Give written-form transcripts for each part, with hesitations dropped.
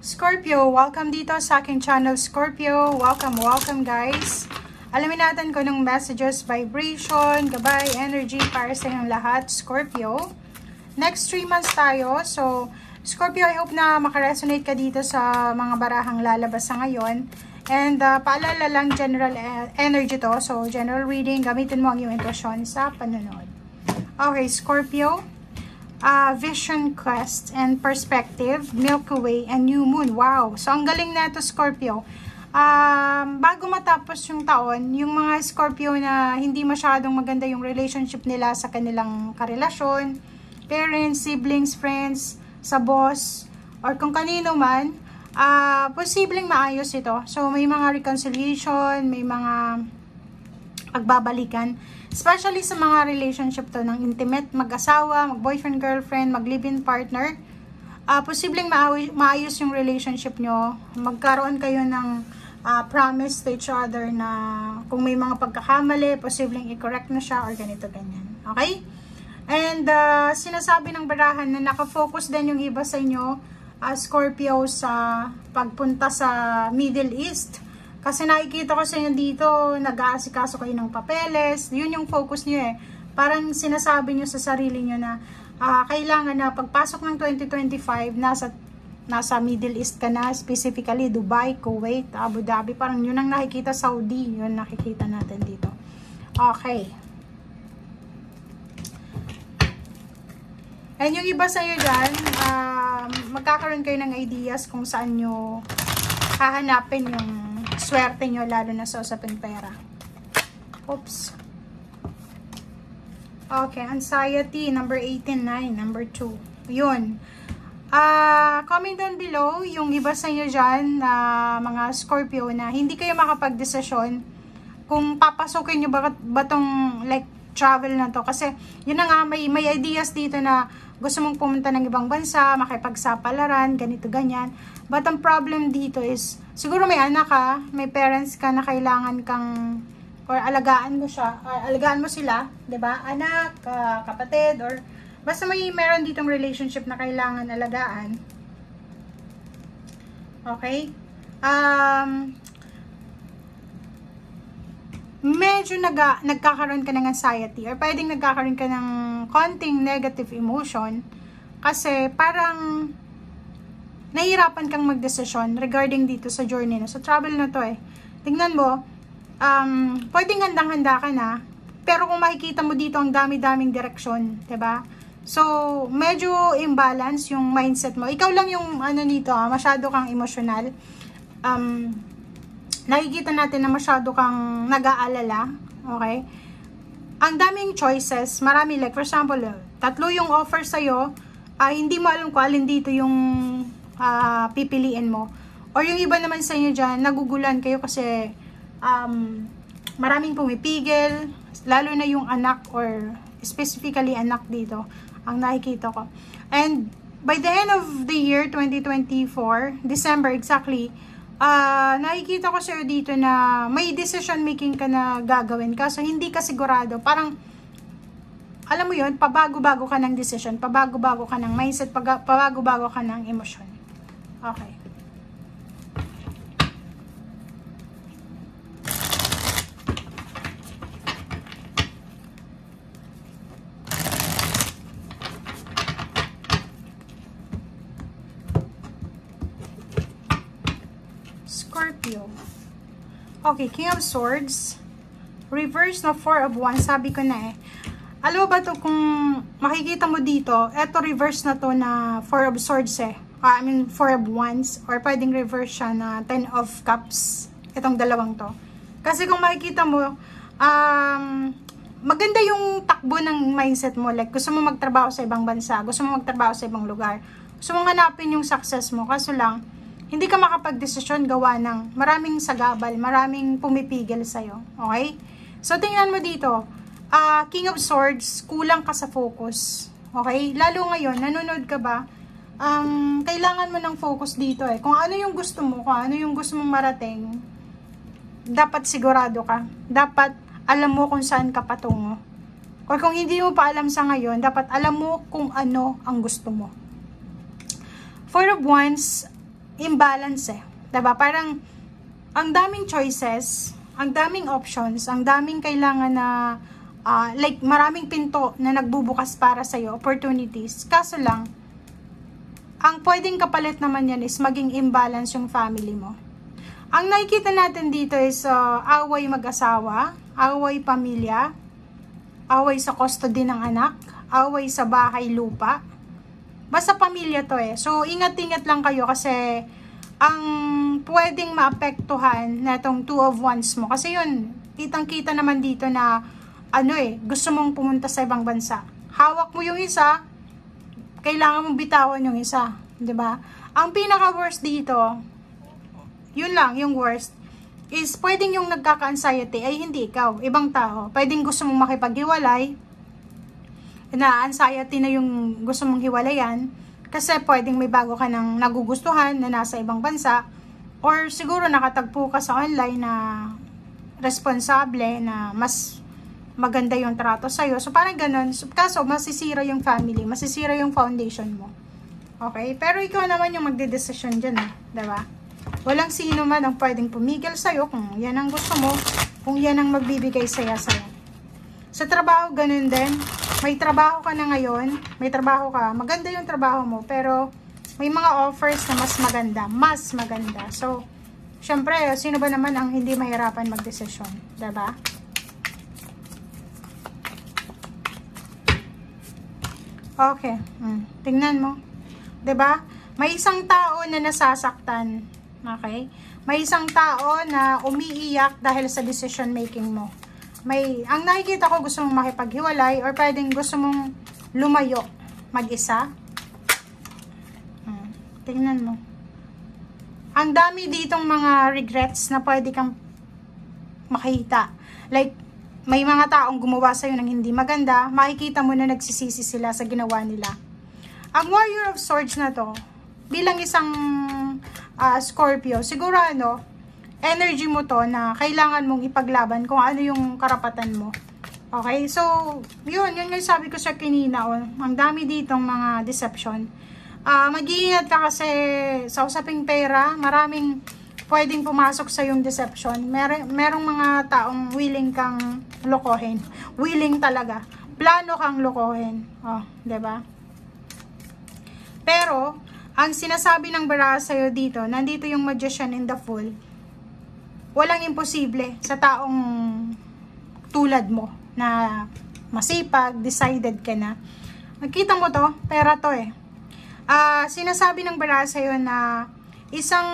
Scorpio, welcome dito sa aking channel, Scorpio. Welcome guys. Alamin natin kung anong messages, vibration, gabay, energy para sa inyong lahat, Scorpio. Next 3 months tayo. So, Scorpio, I hope na makaresonate ka dito sa mga barahang lalabas sa ngayon. And paalala lang, general energy to. So, general reading, gamitin mo ang iyong intuition sa panonood. Okay, Scorpio. Vision quest and perspective, Milky Way and new moon. Wow, so ang galing na ito, Scorpio. Bago matapos yung taon, yung mga Scorpio na hindi masyadong maganda yung relationship nila sa kanilang karelasyon, parents, siblings, friends, sa boss, or kung kanino man, posibleng maayos ito. So may mga reconciliation, may mga pagbabalikan. Especially sa mga relationship to ng intimate, mag-asawa, mag-boyfriend, girlfriend, mag-live-in partner. Posibleng maayos yung relationship nyo. Magkaroon kayo ng promise to each other na kung may mga pagkakamali, posibleng i-correct na siya or ganito, ganyan. Okay? And sinasabi ng barahan na nakafocus din yung iba sa inyo, Scorpio, sa pagpunta sa Middle East. Kasi nakikita ko sa inyo dito, nag-aasikaso kayo ng papeles. Yun yung focus nyo eh. Parang sinasabi nyo sa sarili nyo na kailangan na pagpasok ng 2025, nasa Middle East ka na, specifically Dubai, Kuwait, Abu Dhabi. Parang yun ang nakikita, Saudi. Yun nakikita natin dito. Okay. And yung iba sa inyo dyan, magkakaroon kayo ng ideas kung saan nyo hahanapin yung swerte nyo, lalo na sa usaping pera. Oops. Okay, anxiety, number 89, number 2. Yun. Comment down below, yung iba sa inyo dyan, mga Scorpio, na hindi kayo makapag-desisyon kung papasukin nyo ba tong like travel na to. Kasi, yun na nga, may ideas dito na gusto mong pumunta ng ibang bansa, makipagsapalaran, ganito, ganyan. But ang problem dito is, siguro may anak ka, may parents ka na kailangan kang, or alagaan mo siya, alagaan mo sila, 'di ba? Anak, kapatid, or basta meron ditong relationship na kailangan alagaan. Okay? Medyo nagkakaroon ka ng anxiety, or pwedeng nagkakaroon ka ng konting negative emotion, kasi parang nahihirapan kang magdesisyon regarding dito sa journey na, sa travel na to eh. Tingnan mo, pwedeng handang-handa ka na, pero kung makikita mo dito ang dami-daming direksyon, 'di ba? So, medyo imbalance yung mindset mo. Ikaw lang yung ano nito, masyado kang emotional. Nakikita natin na masyado kang nag-aalala, okay? Ang daming choices, marami, like for example, 3 yung offer sa'yo, hindi mo alam kung alin dito yung pipiliin mo. Or yung iba naman sa inyo dyan, nagugulan kayo kasi maraming pumipigil, lalo na yung anak, or specifically anak dito, ang nakikita ko. And by the end of the year 2024, December exactly, nakikita ko sa'yo dito na may decision making ka na gagawin ka. So, hindi ka sigurado. Parang, alam mo yun, pabago-bago ka ng decision, pabago-bago ka ng mindset, pabago-bago ka ng emosyon. Okay. Scorpio. Okay, King of Swords. Reverse na 4 of Wands. Sabi ko na eh. Alam mo ba to, kung makikita mo dito, eto reverse na to na 4 of Swords eh. I mean 4 of Wands. Or pwedeng reverse siya na 10 of Cups. Itong dalawang to. Kasi kung makikita mo, maganda yung takbo ng mindset mo. Like, gusto mo magtrabaho sa ibang bansa. Gusto mo magtrabaho sa ibang lugar. Gusto mo hanapin yung success mo. Kaso lang, hindi ka makapag-desisyon gawa ng maraming sagabal, maraming pumipigil sa'yo. Okay? So, tingnan mo dito. King of Swords, kulang ka sa focus. Okay? Lalo ngayon, nanonood ka ba? Kailangan mo ng focus dito eh. Kung ano yung gusto mo, kung ano yung gusto mong marating, dapat sigurado ka. Dapat alam mo kung saan ka patungo. Or kung hindi mo pa alam sa ngayon, dapat alam mo kung ano ang gusto mo. 4 of Wands, imbalance eh. Diba? Parang, ang daming choices, ang daming options, ang daming kailangan na, like, maraming pinto na nagbubukas para sa'yo, opportunities. Kaso lang, ang pwedeng kapalit naman yan is maging imbalance yung family mo. Ang nakikita natin dito is away mag-asawa, away pamilya, away sa custody ng anak, away sa bahay lupa. Basta pamilya to eh. So, ingat-ingat lang kayo kasi ang pwedeng maapektuhan na itong 2 of Wands mo. Kasi yun, kitang-kita naman dito na gusto mong pumunta sa ibang bansa. Hawak mo yung isa, kailangan mong bitawan yung isa. 'Di ba? Ang pinaka-worst dito, yun lang, yung worst, is pwedeng yung nagkaka-anxiety ay hindi ikaw, ibang tao. Pwedeng gusto mong makipaghiwalay, na anxiety na yung gusto mong hiwalayan, kasi pwedeng may bago ka ng nagugustuhan na nasa ibang bansa, or siguro nakatagpo ka sa online na responsable, na mas maganda yung trato sa'yo. So parang ganun, kaso masisira yung family, masisira yung foundation mo. Okay? Pero ikaw naman yung magdedesisyon dyan, diba? Walang sino man ang pwedeng pumigil sa'yo kung yan ang gusto mo, kung yan ang magbibigay saya sa'yo. Sa trabaho, ganun din. May trabaho ka na ngayon, may trabaho ka, maganda yung trabaho mo, pero may mga offers na mas maganda. So, syempre, sino ba naman ang hindi mahirapan magdesisyon, diba? Okay, tingnan mo. 'Di ba? May isang tao na nasasaktan. Okay? May isang tao na umiiyak dahil sa decision making mo. Ang nakikita ko, gusto mong makipaghiwalay or pwedeng gusto mong lumayo mag-isa. Tingnan mo. Ang dami ditong mga regrets na pwede kang makita. Like, may mga taong gumawa sa'yo ng hindi maganda, makikita mo na nagsisisi sila sa ginawa nila. Ang Warrior of Swords na to, bilang isang Scorpio, siguro energy mo to na kailangan mong ipaglaban kung ano yung karapatan mo. Okay? So, yun nga sabi ko sa kanina, ang dami ditong mga deception. Mag-iingat ka kasi sa usaping pera, maraming pwedeng pumasok sa yung deception. Merong mga taong willing kang lokohin. Willing talaga. Plano kang lokohin. 'di ba? Pero, ang sinasabi ng baraha sa'yo dito, nandito yung Magician in the Fool. Walang imposible sa taong tulad mo na masipag, decided ka na. Nakita mo to, pera to eh. Sinasabi ng baraha sa'yo na isang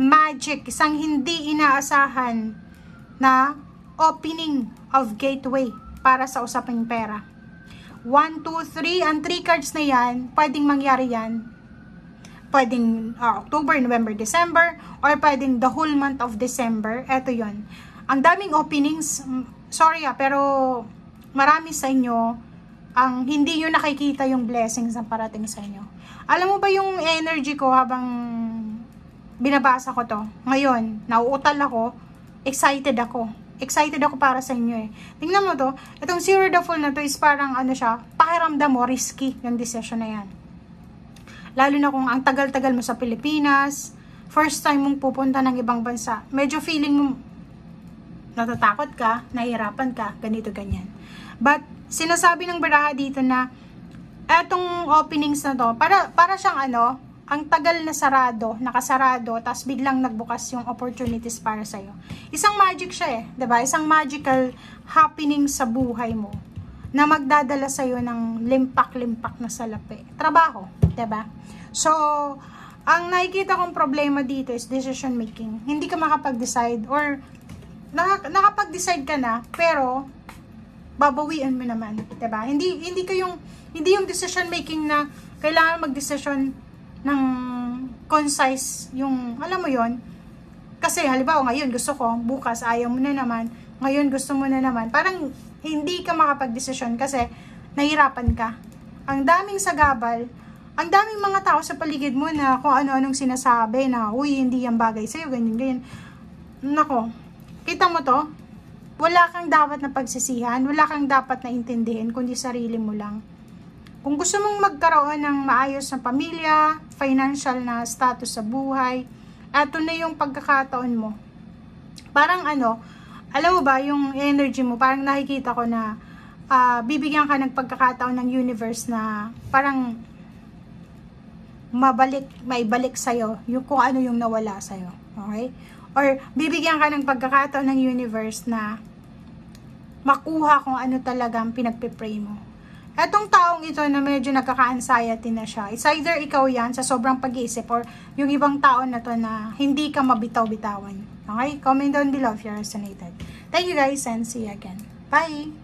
magic, isang hindi inaasahan na opening of gateway para sa usaping pera. 1, 2, 3, ang 3 cards na yan, pwedeng mangyari yan. Pwedeng October, November, December, or pwedeng the whole month of December. Eto yon. Ang daming openings, sorry pero marami sa inyo ang hindi nyo nakikita yung blessings na parating sa inyo. Alam mo ba yung energy ko habang binabasa ko to? Ngayon, nauutal ako, excited ako. Excited ako para sa inyo eh. Tingnan mo to, itong Zero the Fool na to is parang siya, pakiramdam mo, risky yung decision na yan. Lalo na kung ang tagal-tagal mo sa Pilipinas, first time mong pupunta ng ibang bansa, medyo feeling mo natatakot ka, nahihirapan ka, ganito, ganyan. But, sinasabi ng baraha dito na etong openings na to, para siyang ang tagal na sarado, nakasarado, tapos biglang nagbukas yung opportunities para sa'yo. Isang magic siya eh, 'di ba? Isang magical happening sa buhay mo na magdadala sa'yo ng limpak-limpak na salapi. Trabaho, 'di ba? So, ang nakikita kong problema dito is decision making. Hindi ka makapag-decide or nakapag-decide ka na, pero babawian mo naman, 'di ba? Hindi yung decision making na kailangan mag-decision ng concise, yung alam mo yon. Kasi halimbawa ngayon gusto ko, bukas ayaw mo na naman, ngayon gusto mo na naman, parang hindi ka makapag-desisyon kasi nahirapan ka. Ang daming sagabal, ang daming mga tao sa paligid mo na kung ano-anong sinasabi na uy, hindi yan bagay sa'yo, ganyan. Nako, kita mo to, wala kang dapat na pagsisihan, wala kang dapat na intindihin kundi sarili mo lang. Kung gusto mong magkaroon ng maayos na pamilya, financial na status sa buhay, eto na yung pagkakataon mo. Parang ano, alam mo ba, yung energy mo, parang nakikita ko na bibigyan ka ng pagkakataon ng universe na parang maibalik sa'yo yung kung ano yung nawala sa'yo. Okay? Or bibigyan ka ng pagkakataon ng universe na makuha kung ano talagang pinagpipray mo. Etong taong ito na medyo nagkaka-anxiety na siya, it's either ikaw yan sa sobrang pag-iisip or yung ibang tao na to na hindi ka mabitaw-bitawan. Okay? Comment down below if you resonated. Thank you guys and see you again. Bye!